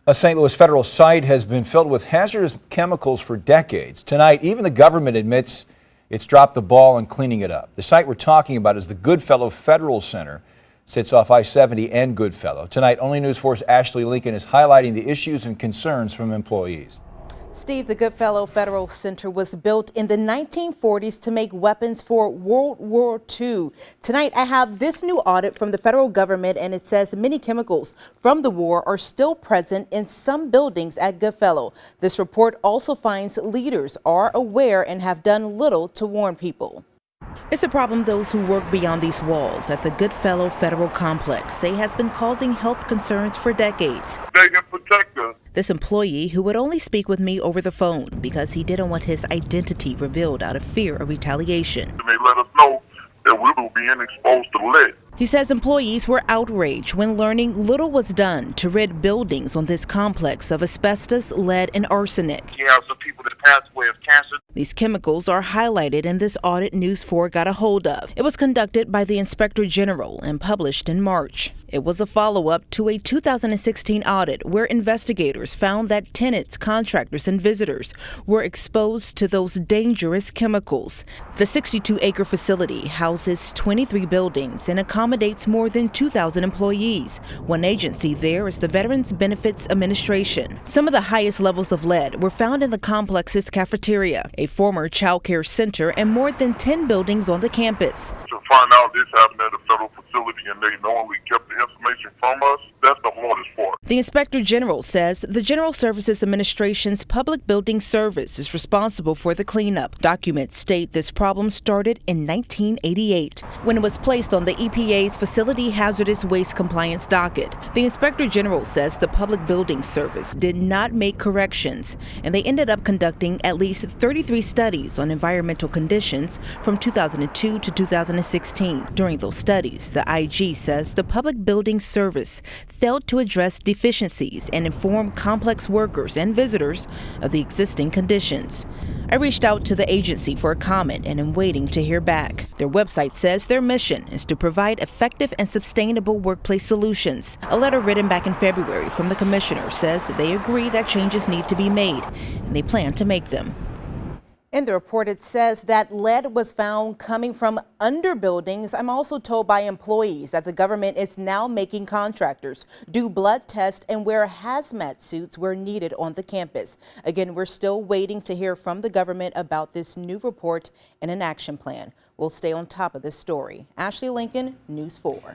A St. Louis federal site has been filled with hazardous chemicals for decades. Tonight, even the government admits it's dropped the ball in cleaning it up. The site we're talking about is the Goodfellow Federal Center. Sits off I-70 and Goodfellow. Tonight, Only News 4's Ashley Lincoln is highlighting the issues and concerns from employees. Steve, the Goodfellow Federal Center was built in the 1940s to make weapons for World War II. Tonight, I have this new audit from the federal government, and it says many chemicals from the war are still present in some buildings at Goodfellow. This report also finds leaders are aware and have done little to warn people. It's a problem those who work beyond these walls at the Goodfellow Federal Complex say has been causing health concerns for decades. They can protect us. This employee, who would only speak with me over the phone because he didn't want his identity revealed out of fear of retaliation. They let us know that we were being exposed to lead. He says employees were outraged when learning little was done to rid buildings on this complex of asbestos, lead, and arsenic. You have some people that pass away of cancer. These chemicals are highlighted in this audit News 4 got a hold of. It was conducted by the Inspector General and published in March. It was a follow-up to a 2016 audit where investigators found that tenants, contractors, and visitors were exposed to those dangerous chemicals. The 62-acre facility houses 23 buildings and accommodates more than 2,000 employees. One agency there is the Veterans Benefits Administration. Some of the highest levels of lead were found in the complex's cafeteria, a former child care center, and more than 10 buildings on the campus. To find out this happened at a federal facility and they knowingly kept the information from us, that's the hardest part. The Inspector General says the General Services Administration's Public Building Service is responsible for the cleanup. Documents state this problem started in 1988 when it was placed on the EPA's Facility Hazardous Waste Compliance docket. The Inspector General says the Public Building Service did not make corrections, and they ended up conducting at least 33 studies on environmental conditions from 2002 to 2016. During those studies, the IG says the Public Building Service failed to address deficiencies and inform complex workers and visitors of the existing conditions. I reached out to the agency for a comment and am waiting to hear back. Their website says their mission is to provide effective and sustainable workplace solutions. A letter written back in February from the commissioner says they agree that changes need to be made, and they plan to make them. In the report, it says that lead was found coming from under buildings. I'm also told by employees that the government is now making contractors do blood tests and wear hazmat suits where needed on the campus. Again, we're still waiting to hear from the government about this new report and an action plan. We'll stay on top of this story. Ashley Lincoln, News 4.